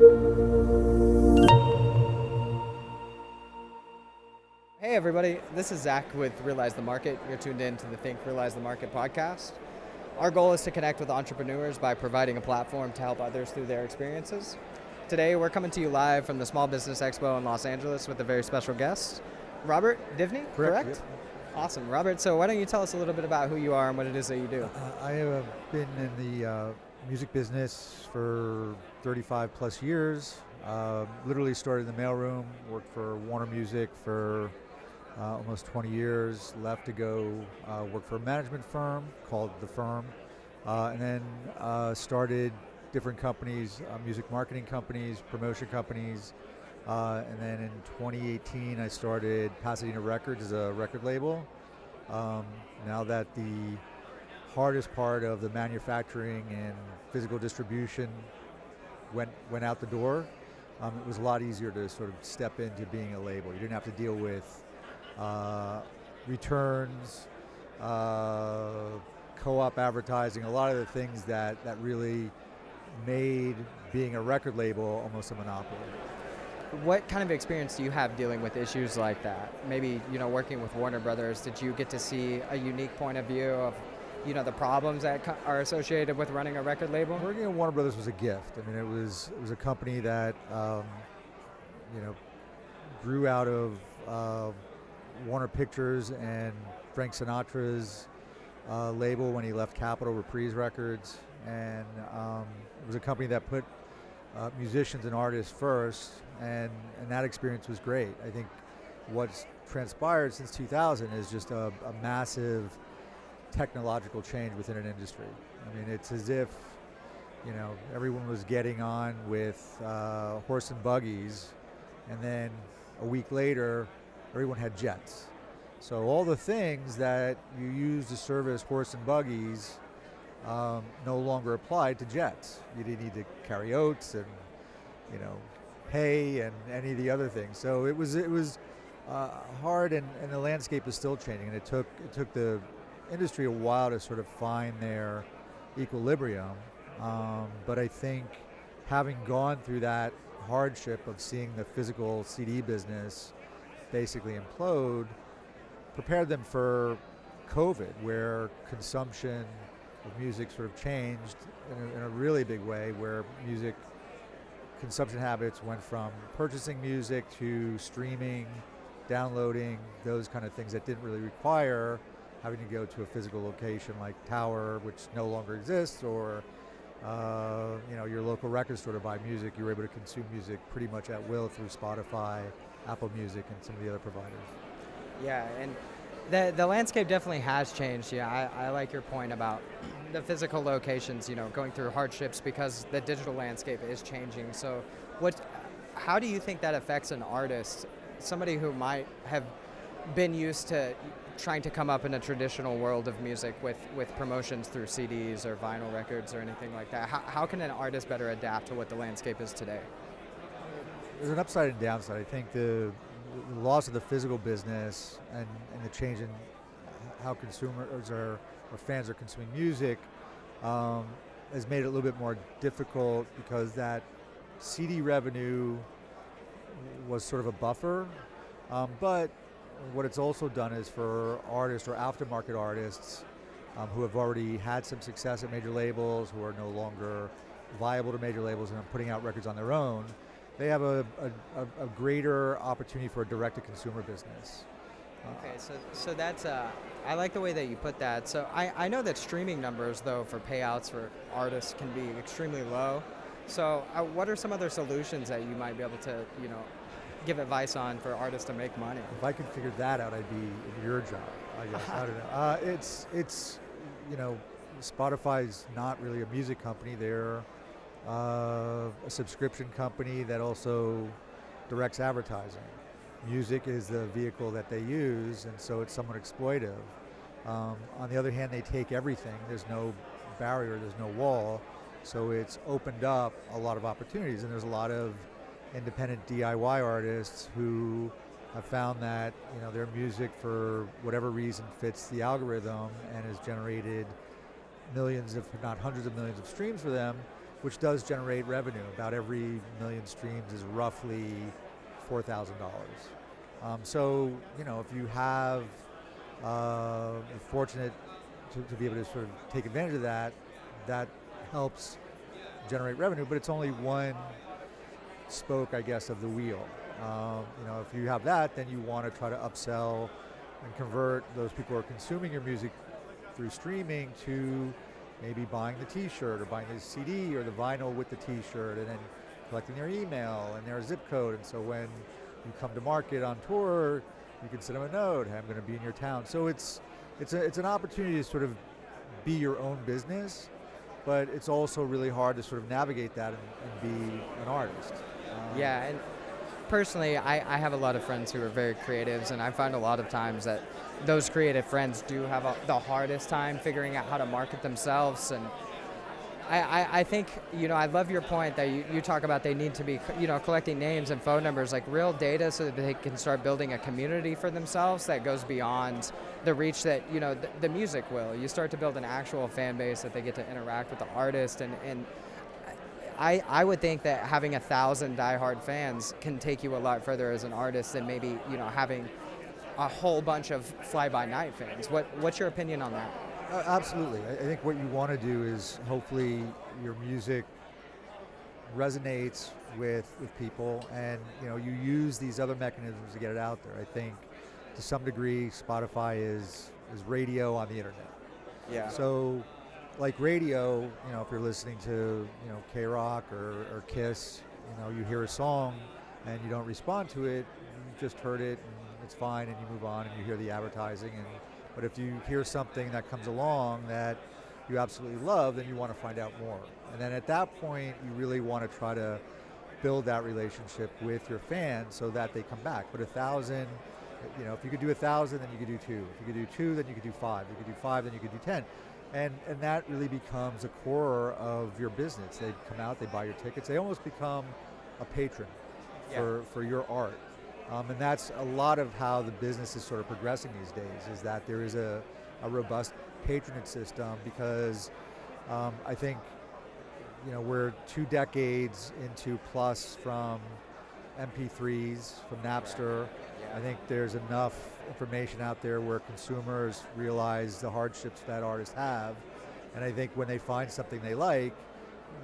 Hey everybody, this is Zach with Realize the Market. You're tuned in to the Think Realize the Market podcast. Our goal is to connect with entrepreneurs by providing a platform to help others through their experiences. Today we're coming to you live from the Small Business Expo in Los Angeles with a very special guest, Robert Divney, correct? Yep. Awesome. Robert, so why don't you tell us a little bit about who you are and what it is that you do? I have been in the music business for 35 plus years. Literally started in the mailroom, worked for Warner Music for almost 20 years, left to go work for a management firm called The Firm, and then started different companies, music marketing companies, promotion companies, and then in 2018 I started Pasadena Records as a record label. Now that the hardest part of the manufacturing and physical distribution went out the door, it was a lot easier to sort of step into being a label. You didn't have to deal with returns, co-op advertising, a lot of the things that really made being a record label almost a monopoly. What kind of experience do you have dealing with issues like that? Maybe, working with Warner Brothers, did you get to see a unique point of view of, the problems that are associated with running a record label? Working at Warner Brothers was a gift. I mean, it was a company that, grew out of Warner Pictures and Frank Sinatra's label when he left Capitol Reprise Records, and it was a company that put musicians and artists first, and that experience was great. I think what's transpired since 2000 is just a massive technological change within an industry. I mean, it's as if everyone was getting on with horse and buggies, and then a week later everyone had jets. So all the things that you use to service horse and buggies no longer applied to jets. You didn't need to carry oats and hay and any of the other things. So it was hard, and the landscape is still changing. And it took the industry a while to sort of find their equilibrium. But I think having gone through that hardship of seeing the physical CD business basically implode prepared them for COVID, where consumption of music sort of changed in a really big way, where music consumption habits went from purchasing music to streaming, downloading, those kind of things that didn't really require having to go to a physical location like Tower, which no longer exists, or your local record store to buy music. You were able to consume music pretty much at will through Spotify, Apple Music, and some of the other providers. Yeah, and the landscape definitely has changed. Yeah, I like your point about the physical locations, going through hardships because the digital landscape is changing. So how do you think that affects an artist, somebody who might have been used to trying to come up in a traditional world of music with promotions through CDs or vinyl records or anything like that? How can an artist better adapt to what the landscape is today? There's an upside and downside. I think the loss of the physical business and the change in how consumers or fans are consuming music has made it a little bit more difficult, because that CD revenue was sort of a buffer. But what it's also done is for artists or aftermarket artists who have already had some success at major labels, who are no longer viable to major labels and are putting out records on their own, they have a greater opportunity for a direct-to-consumer business. Okay, so that's I like the way that you put that. So I know that streaming numbers, though, for payouts for artists can be extremely low. So what are some other solutions that you might be able to, give advice on for artists to make money? If I could figure that out, I'd be in your job, I guess. I don't know. It's Spotify's not really a music company. They're a subscription company that also directs advertising. Music is the vehicle that they use, and so it's somewhat exploitive. On the other hand, they take everything. There's no barrier, there's no wall, so it's opened up a lot of opportunities, and there's a lot of independent DIY artists who have found that their music, for whatever reason, fits the algorithm and has generated millions, if not hundreds of millions of streams for them. which does generate revenue. About every million streams is roughly $4,000. So, if you have fortunate to be able to sort of take advantage of that, that helps generate revenue, but it's only one spoke, I guess, of the wheel. If you have that, then you want to try to upsell and convert those people who are consuming your music through streaming to maybe buying the t-shirt or buying the CD or the vinyl with the t-shirt, and then collecting their email and their zip code. And so when you come to market on tour, you can send them a note, hey, I'm going to be in your town. So it's an opportunity to sort of be your own business, but it's also really hard to sort of navigate that and be an artist. Yeah, and personally, I have a lot of friends who are very creatives, and I find a lot of times that those creative friends do have the hardest time figuring out how to market themselves. And I think, I love your point that you talk about they need to be, collecting names and phone numbers, like real data, so that they can start building a community for themselves that goes beyond the reach that, the music will. You start to build an actual fan base that they get to interact with the artist, and I would think that having 1,000 diehard fans can take you a lot further as an artist than maybe, having a whole bunch of fly-by-night fans. What's your opinion on that? Absolutely. I think what you want to do is hopefully your music resonates with people, and you use these other mechanisms to get it out there. I think to some degree Spotify is radio on the internet. Yeah. So like radio, if you're listening to K-Rock or Kiss, you hear a song and you don't respond to it, you just heard it and it's fine, and you move on and you hear the advertising. But if you hear something that comes along that you absolutely love, then you want to find out more. And then at that point, you really want to try to build that relationship with your fans so that they come back. But 1,000, if you could do 1,000, then you could do 2. If you could do 2, then you could do 5. If you could do 5, then you could do 10. And that really becomes a core of your business. They come out, they buy your tickets. They almost become a patron for your art. And that's a lot of how the business is sort of progressing these days, is that there is a robust patronage system, because I think, we're 2 decades into plus from MP3s, from Napster. I think there's enough information out there where consumers realize the hardships that artists have. And I think when they find something they like,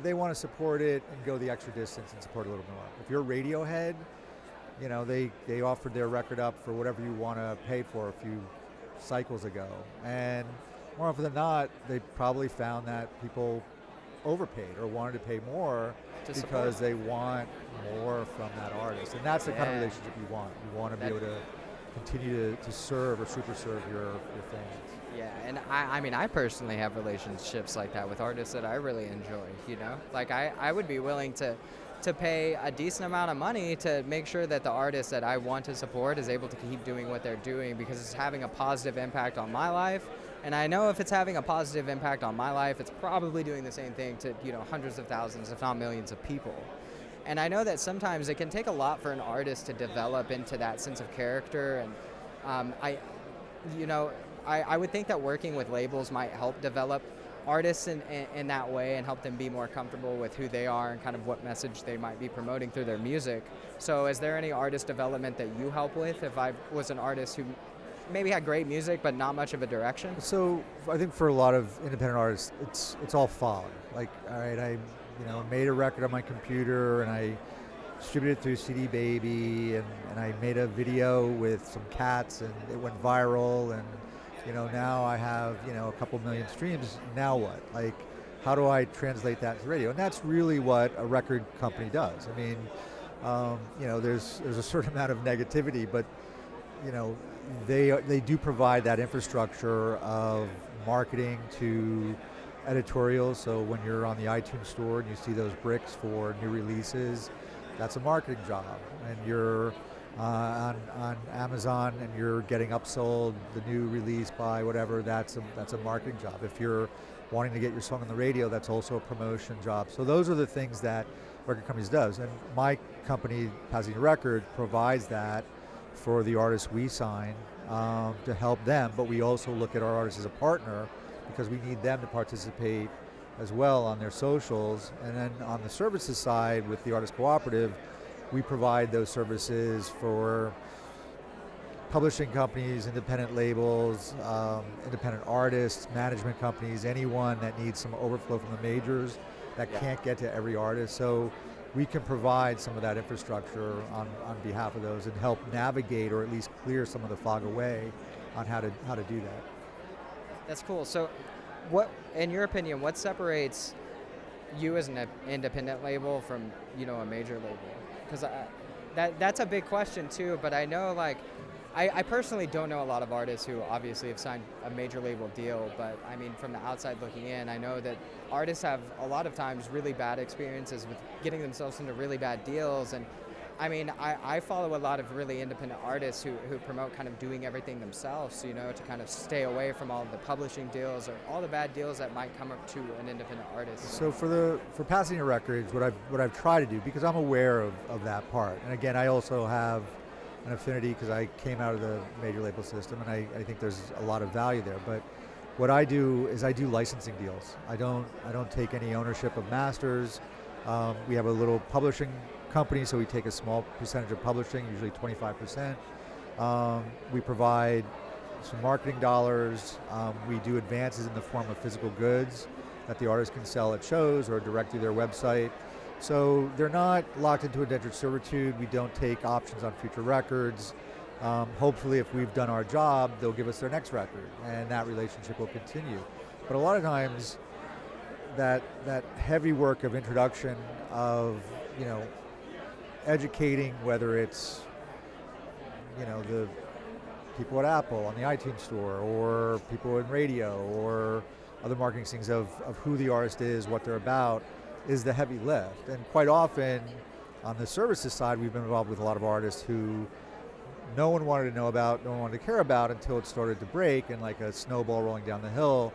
they want to support it and go the extra distance and support it a little more. If you're Radiohead, they offered their record up for whatever you want to pay for a few cycles ago. And more often than not, they probably found that people overpaid or wanted to pay more because they want more from that artist. And that's the kind of relationship you want. You want to be able to continue to serve or super serve your fans. Yeah, and I personally have relationships like that with artists that I really enjoy, Like I would be willing to pay a decent amount of money to make sure that the artist that I want to support is able to keep doing what they're doing, because it's having a positive impact on my life. And I know if it's having a positive impact on my life, it's probably doing the same thing to, hundreds of thousands, if not millions of people. And I know that sometimes it can take a lot for an artist to develop into that sense of character. And I would think that working with labels might help develop artists in that way and help them be more comfortable with who they are and kind of what message they might be promoting through their music. So is there any artist development that you help with if I was an artist who maybe had great music but not much of a direction? So I think for a lot of independent artists, it's all fog. Like, all right, I made a record on my computer and I distributed it through CD Baby, and I made a video with some cats and it went viral, and now I have a couple million streams. Now what? Like, how do I translate that to radio? And that's really what a record company does. I mean, there's a certain amount of negativity, but they do provide that infrastructure of marketing to editorials. So when you're on the iTunes store and you see those bricks for new releases, that's a marketing job. And you're on Amazon and you're getting upsold the new release by whatever, that's a marketing job. If you're wanting to get your song on the radio, that's also a promotion job. So those are the things that record companies does. And my company, Pasadena Records, provides that for the artists we sign to help them, but we also look at our artists as a partner, because we need them to participate as well on their socials. And then on the services side with the Artist Cooperative, we provide those services for publishing companies, independent labels, independent artists, management companies, anyone that needs some overflow from the majors that can't get to every artist. So we can provide some of that infrastructure on behalf of those and help navigate or at least clear some of the fog away on how to do that. That's cool. So what, in your opinion, what separates you as an independent label from, a major label? Because that's a big question too, but I know I personally don't know a lot of artists who obviously have signed a major label deal, but I mean, from the outside looking in, I know that artists have a lot of times really bad experiences with getting themselves into really bad deals. And I mean, I follow a lot of really independent artists who promote kind of doing everything themselves, to kind of stay away from all the publishing deals or all the bad deals that might come up to an independent artist. So for Pasadena Records, what I've tried to do, because I'm aware of that part, and again, I also have an affinity because I came out of the major label system, and I think there's a lot of value there. But what I do is I do licensing deals. I don't take any ownership of masters. We have a little publishing company, so we take a small percentage of publishing, usually 25%. We provide some marketing dollars. We do advances in the form of physical goods that the artist can sell at shows or direct through their website. So they're not locked into indentured servitude. We don't take options on future records. Hopefully, if we've done our job, they'll give us their next record, and that relationship will continue. But a lot of times, that heavy work of introduction, of educating, whether it's the people at Apple on the iTunes store, or people in radio, or other marketing things of who the artist is, what they're about, is the heavy lift. And quite often on the services side, we've been involved with a lot of artists who no one wanted to know about, no one wanted to care about until it started to break, and like a snowball rolling down the hill,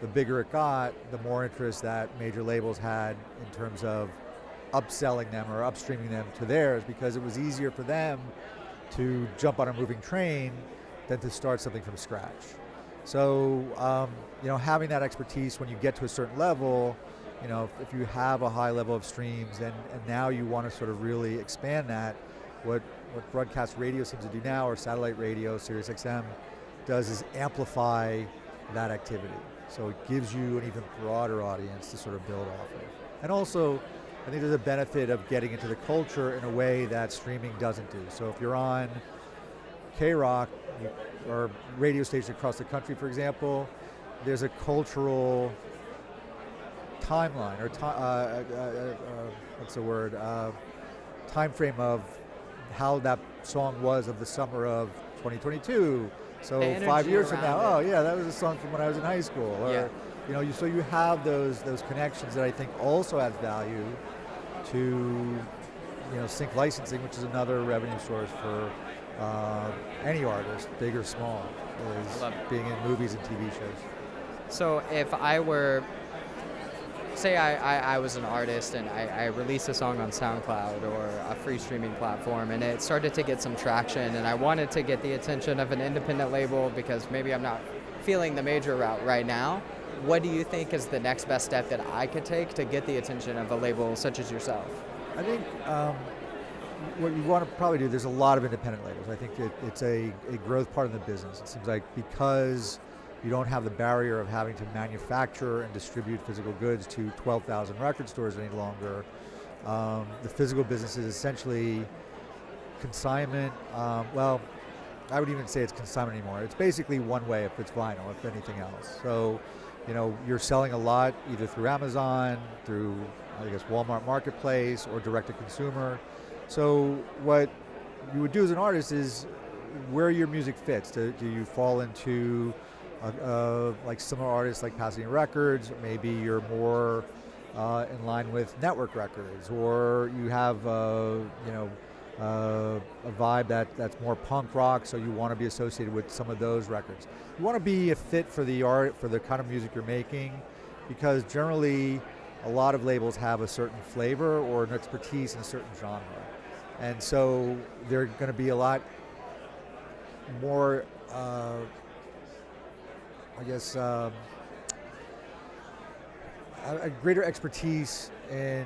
the bigger it got, the more interest that major labels had in terms of upselling them or upstreaming them to theirs, because it was easier for them to jump on a moving train than to start something from scratch. So having that expertise when you get to a certain level, if you have a high level of streams and now you want to sort of really expand that, what broadcast radio seems to do now, or satellite radio, Sirius XM, does is amplify that activity. So it gives you an even broader audience to sort of build off of. And also, I think there's a benefit of getting into the culture in a way that streaming doesn't do. So if you're on K-Rock or radio stations across the country, for example, there's a cultural timeline, or time frame of how that song was of the summer of 2022. So 5 years from now, that was a song from when I was in high school. Or, so you have those connections that I think also adds value to sync licensing, which is another revenue source for any artist, big or small, is being in movies and TV shows. So if I were, say I was an artist and I released a song on SoundCloud or a free streaming platform, and it started to get some traction, and I wanted to get the attention of an independent label because maybe I'm not feeling the major route right now, what do you think is the next best step that I could take to get the attention of a label such as yourself? I think what you want to probably do, there's a lot of independent labels. I think it's a growth part of the business. It seems like because you don't have the barrier of having to manufacture and distribute physical goods to 12,000 record stores any longer, the physical business is essentially consignment. Well, I would even say it's consignment anymore. It's basically one way if it's vinyl, if anything else. So, you're selling a lot either through Amazon, through, I guess, Walmart Marketplace, or direct to consumer. So what you would do as an artist is where your music fits. Do you fall into like similar artists like Pasadena Records? Maybe you're more in line with network records, or you have a vibe that's more punk rock, so you want to be associated with some of those records. You want to be a fit for the art, for the kind of music you're making, because generally a lot of labels have a certain flavor or an expertise in a certain genre. And so they're going to be a lot more, a greater expertise in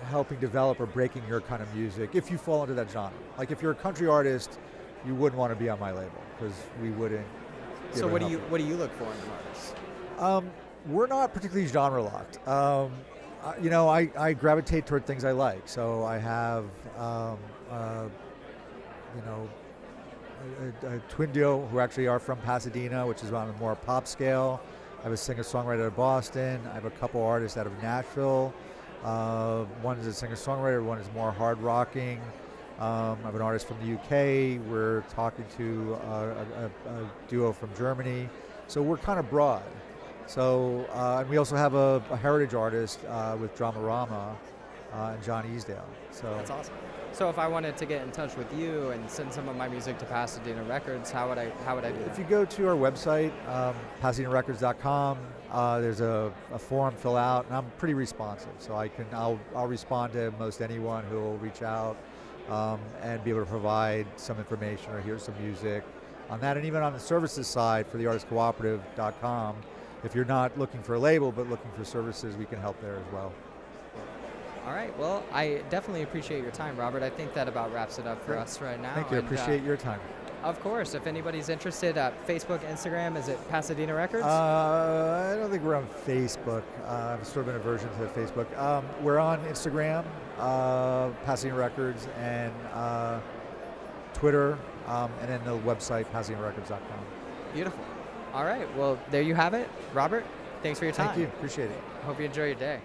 helping develop or breaking your kind of music if you fall into that genre. Like if you're a country artist, you wouldn't want to be on my label because we wouldn't. So what do you look for in an artist? We're not particularly genre locked. I gravitate toward things I like. So I have, a twin duo who actually are from Pasadena, which is on a more pop scale. I have a singer-songwriter out of Boston. I have a couple artists out of Nashville. One is a singer-songwriter, one is more hard rocking. I have an artist from the UK. We're talking to a duo from Germany. So we're kind of broad. So and we also have a heritage artist with Dramarama and John Easdale. So that's awesome. So if I wanted to get in touch with you and send some of my music to Pasadena Records, how would I do that? If you go to our website, PasadenaRecords.com, there's a form, fill out, and I'm pretty responsive. So I'll respond to most anyone who will reach out and be able to provide some information or hear some music on that. And even on the services side for the artistcooperative.com, if you're not looking for a label but looking for services, we can help there as well. All right. Well, I definitely appreciate your time, Robert. I think that about wraps it up for us right now. Thank you. I appreciate your time. Of course. If anybody's interested, Facebook, Instagram, is it Pasadena Records? I don't think we're on Facebook. I've sort of been aversion to Facebook. We're on Instagram, Pasadena Records, and Twitter, and then the website, PasadenaRecords.com. Beautiful. All right. Well, there you have it. Robert, thanks for your time. Thank you. Appreciate it. Hope you enjoy your day.